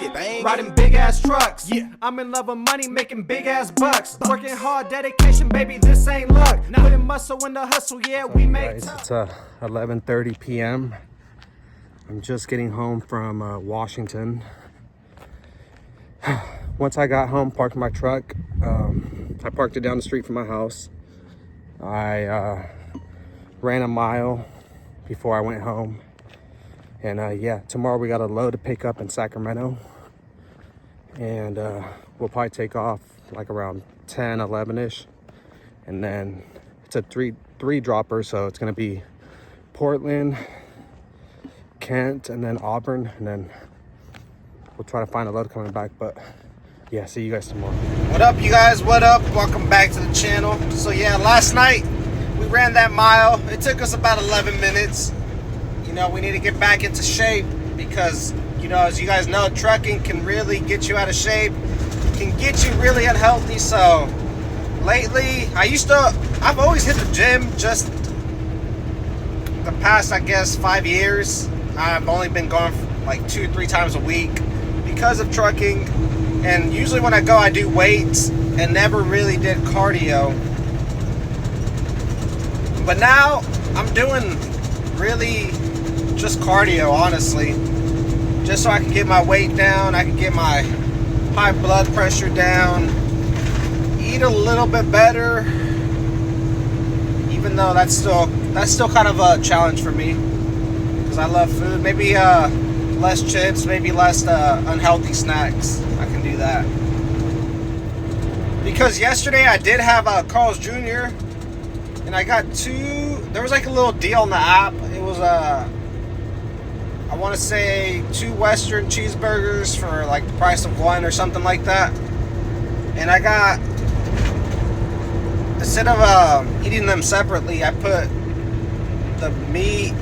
shit bang. Riding big ass trucks. Yeah, I'm in love with money, making big ass bucks. Working hard, dedication, baby, this ain't luck. Putting muscle in the hustle, yeah, we make guys, it's 11:30 p.m. I'm just getting home from Washington. Once I got home, parked my truck. I parked it down the street from my house. I ran a mile before I went home. And yeah, tomorrow we got a load to pick up in Sacramento. And we'll probably take off like around 10, 11-ish. And then it's a three dropper, so it's gonna be Portland, Kent, and then Auburn. And then we'll try to find a load coming back. But yeah, see you guys tomorrow. What up, you guys? What up? Welcome back to the channel. So yeah, last night we ran that mile. It took us about 11 minutes. You know, we need to get back into shape because, you know, as you guys know, trucking can really get you out of shape, can get you really unhealthy. So lately, I've always hit the gym, just the past, I guess, 5 years. I've only been going like 2-3 times a week because of trucking. And usually when I go, I do weights and never really did cardio. But now I'm doing really just cardio, honestly. Just so I can get my weight down, I can get my high blood pressure down, eat a little bit better, even though that's still kind of a challenge for me because I love food. Maybe less chips, maybe less unhealthy snacks. I can do that. Because yesterday I did have Carl's Jr. and I got there was like a little deal on the app. It was I want to say 2 Western cheeseburgers for like the price of 1 or something like that. And I got, instead of eating them separately, I put the meat,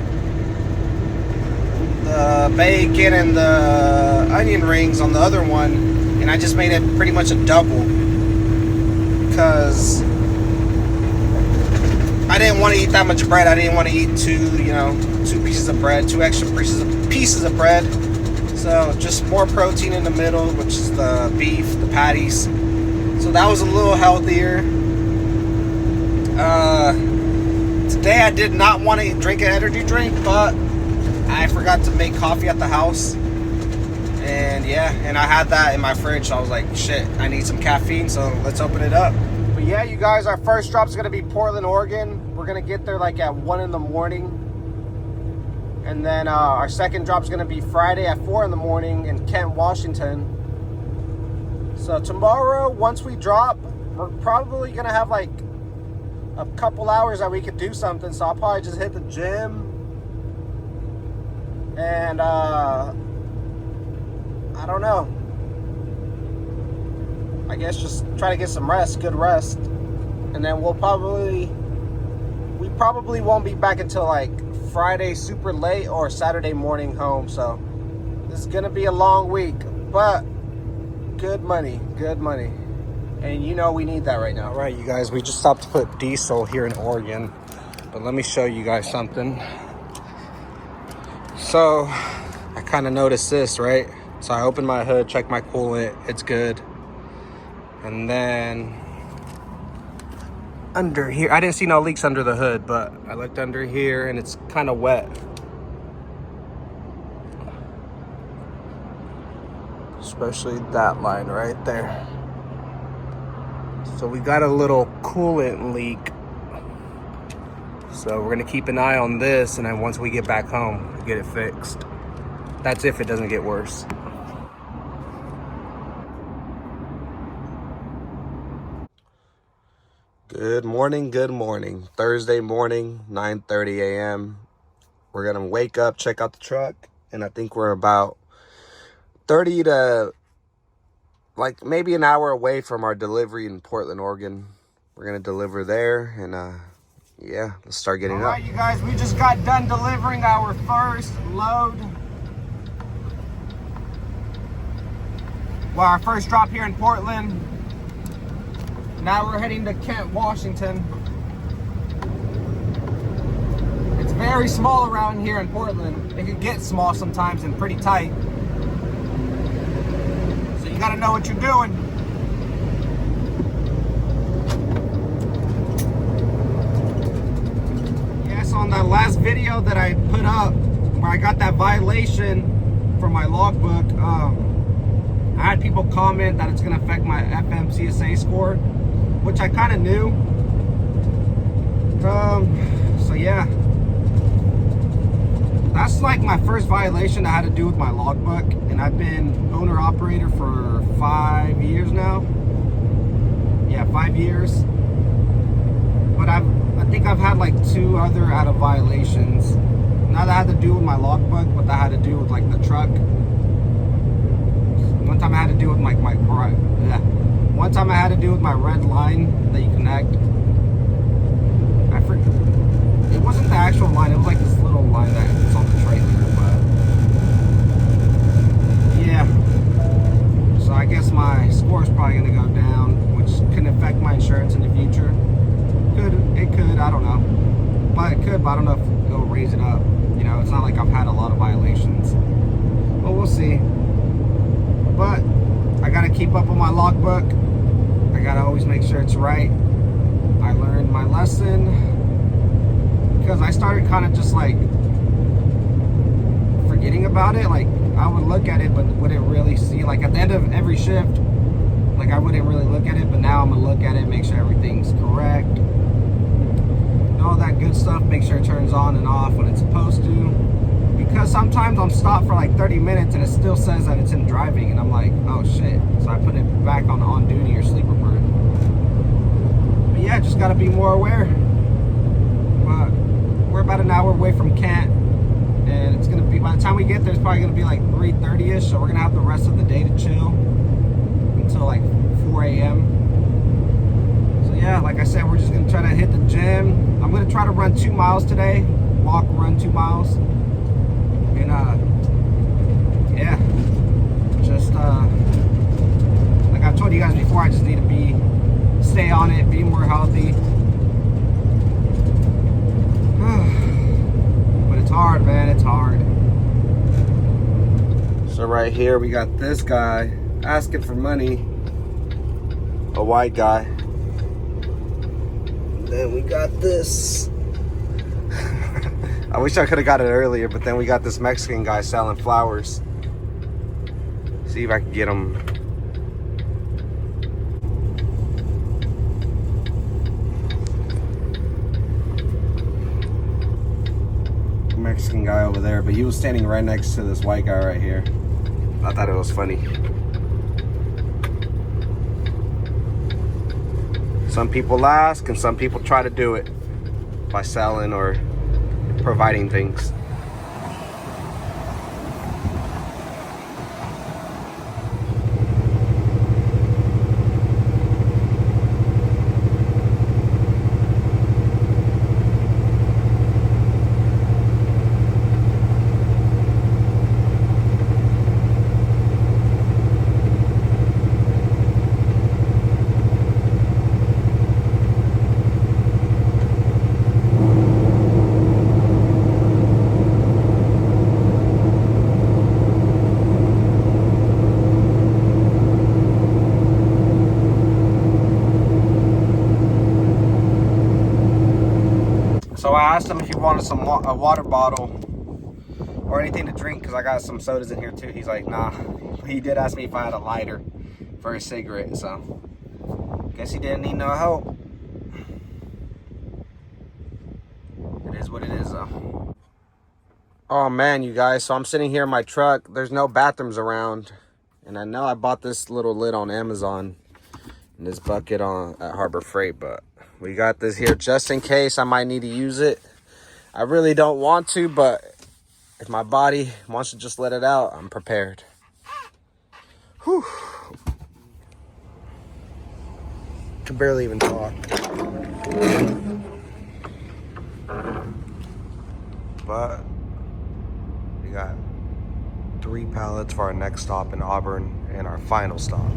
the bacon, and the onion rings on the other one, and I just made it pretty much a double because I didn't want to eat that much bread. I didn't want to eat 2 pieces of bread, 2 extra pieces of bread. So just more protein in the middle, which is the beef, the patties. So that was a little healthier. Today I did not want to drink an energy drink, but I forgot to make coffee at the house. And yeah, and I had that in my fridge. So I was like, shit, I need some caffeine, so let's open it up. But yeah, you guys, our first drop is going to be Portland, Oregon. We're going to get there like at 1 in the morning. And then our second drop is going to be Friday at 4 in the morning in Kent, Washington. So tomorrow, once we drop, we're probably going to have like a couple hours that we could do something. So I'll probably just hit the gym. And I don't know. I guess just try to get some rest, good rest. And then we probably won't be back until like Friday super late or Saturday morning home. So this is gonna be a long week, but good money. And you know we need that right now. All right, you guys, we just stopped to put diesel here in Oregon, but let me show you guys something. So I kind of noticed this, right? So I opened my hood, checked my coolant, it's good. And then under here, I didn't see no leaks under the hood, but I looked under here and it's kind of wet. Especially that line right there. So we got a little coolant leak. So we're gonna keep an eye on this, and then once we get back home, we'll get it fixed. That's if it doesn't get worse. Good morning. Thursday morning, 9:30 a.m. We're gonna wake up, check out the truck, and I think we're about 30 to like maybe an hour away from our delivery in Portland, Oregon. We're gonna deliver there, and yeah, let's start getting up. All right, you guys, we just got done delivering our first load. Well, our first drop here in Portland. Now we're heading to Kent, Washington. It's very small around here in Portland. It can get small sometimes and pretty tight. gotta know what you're doing. Yes, on that last video that I put up, where I got that violation for my logbook, I had people comment that it's gonna affect my FMCSA score, which I kind of knew. So yeah, that's like my first violation that had to do with my logbook, and I've been owner operator for 5 years now. Yeah, 5 years. But I think I've had like 2 other out of violations. Not that had to do with my logbook, but that had to do with like the truck. One time I had to do with one time I had to do with my red line that you connect. I forget. It wasn't the actual line. It was like this little line that's on the trailer. But yeah. So I guess my score is probably gonna go down, which can affect my insurance in the future. It could. I don't know. But it could. But I don't know if it'll raise it up. You know, it's not like I've had a lot of violations. But we'll see. But I gotta keep up on my logbook. I gotta always make sure it's right. I learned my lesson because I started kind of just like forgetting about it. Like I would look at it, but wouldn't really see. Like at the end of every shift, like I wouldn't really look at it. But now I'm gonna look at it, make sure everything's correct, and all that good stuff. Make sure it turns on and off when it's supposed to. Because sometimes I'm stopped for like 30 minutes and it still says that it's in driving, and I'm like, oh shit. So I put it back on duty or sleeper mode. But yeah, just gotta be more aware. But we're about an hour away from Kent, and it's gonna be, by the time we get there, it's probably gonna be like 3:30ish. So we're gonna have the rest of the day to chill until like 4 a.m. So yeah, like I said, we're just gonna try to hit the gym. I'm gonna try to run 2 miles today. Walk, run 2 miles. And yeah, just like I've told you guys before, I just need to stay on it, be more healthy. But it's hard, man, it's hard. So right here we got this guy asking for money, a white guy. And then we got this. I wish I could have got it earlier, but then we got this Mexican guy selling flowers. See if I can get him. Mexican guy over there, but he was standing right next to this white guy right here. I thought it was funny. Some people ask and some people try to do it by selling or providing things. So I asked him if he wanted a water bottle or anything to drink, because I got some sodas in here too. He's like, nah. He did ask me if I had a lighter for a cigarette, so guess he didn't need no help. It is what it is though. Oh man, you guys, so I'm sitting here in my truck. There's no bathrooms around, and I know I bought this little lid on Amazon and this bucket at Harbor Freight, but we got this here just in case I might need to use it. I really don't want to, but if my body wants to just let it out, I'm prepared. Whew. Can barely even talk. But we got 3 pallets for our next stop in Auburn and our final stop.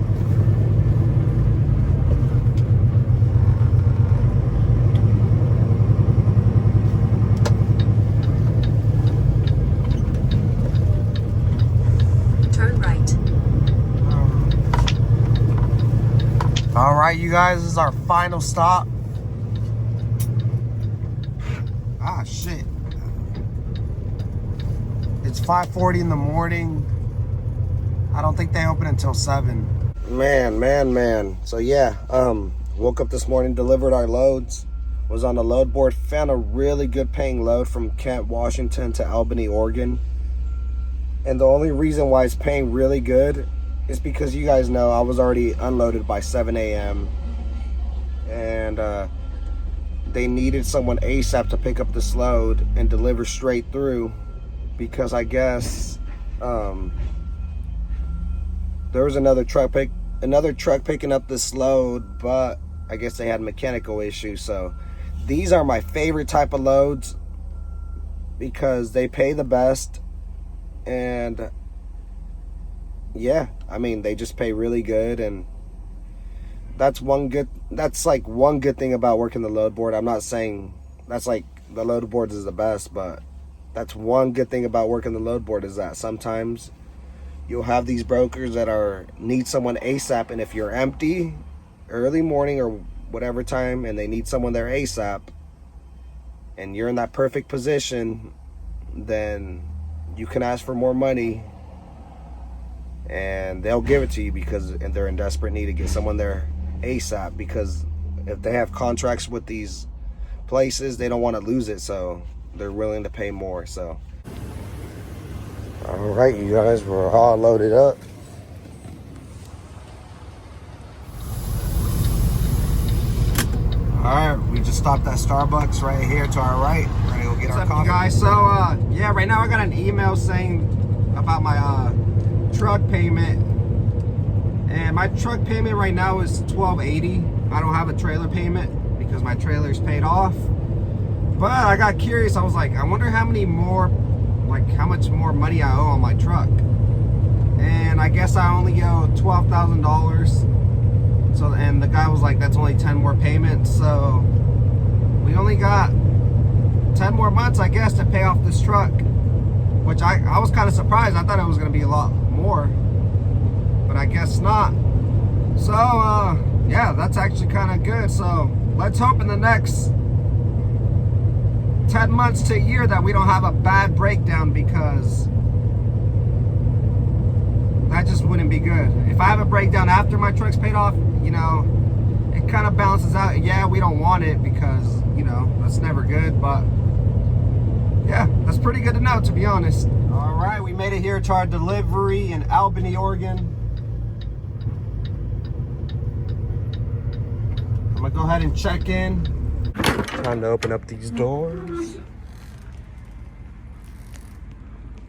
Turn right. All right, you guys, this is our final stop. Ah, shit. It's 5:40 in the morning. I don't think they open until 7. Man. So yeah, woke up this morning, delivered our loads, was on the load board, found a really good paying load from Kent, Washington to Albany, Oregon. And the only reason why it's paying really good is because you guys know I was already unloaded by 7 a.m. And they needed someone ASAP to pick up this load and deliver straight through, because I guess there was another truck picking up this load, but I guess they had mechanical issues. So these are my favorite type of loads because they pay the best, and yeah, I mean, they just pay really good. And that's like one good thing about working the load board. I'm not saying that's like the load boards is the best, but that's one good thing about working the load board, is that sometimes you'll have these brokers that need someone ASAP, and if you're empty early morning or whatever time and they need someone there ASAP and you're in that perfect position, then you can ask for more money and they'll give it to you because they're in desperate need to get someone there ASAP, because if they have contracts with these places, they don't want to lose it, so they're willing to pay more. So all right, you guys, we're all loaded up. All right, we just stopped at Starbucks right here to our right. We're gonna go get our coffee. Guys, so yeah, right now I got an email saying about my truck payment, and my truck payment right now is $12.80. I don't have a trailer payment because my trailer's paid off, but I got curious. I was like, I wonder how much more money I owe on my truck, and I guess I only owe $12,000. So, and the guy was like, that's only 10 more payments, so we only got 10 more months, I guess, to pay off this truck, which I was kind of surprised. I thought it was going to be a lot more, but I guess not. So yeah, that's actually kind of good. So let's hope in the next 10 months to a year that we don't have a bad breakdown, because that just wouldn't be good. If I have a breakdown after my truck's paid off, you know, it kind of balances out. Yeah, we don't want it because, you know, that's never good, but yeah, that's pretty good to know, to be honest. All right, we made it here to our delivery in Albany, Oregon. I'm gonna go ahead and check in. Time to open up these doors.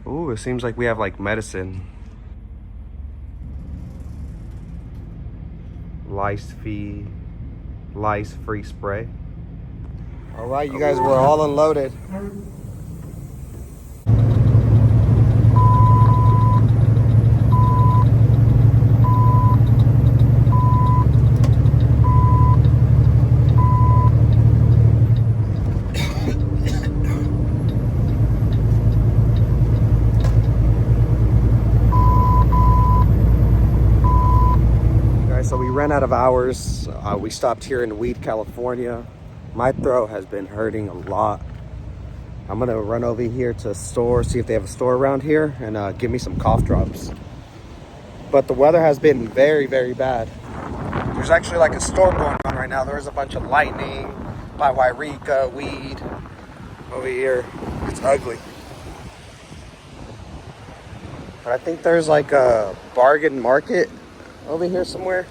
Ooh, it seems like we have like medicine. Lice-free spray. All right, you guys, we're all unloaded. So we ran out of hours. We stopped here in Weed, California. My throat has been hurting a lot. I'm gonna run over here to a store, see if they have a store around here, and give me some cough drops. But the weather has been very, very bad. There's actually like a storm going on right now. There's a bunch of lightning by Wairika, Weed, over here. It's ugly. But I think there's like a bargain market over here somewhere.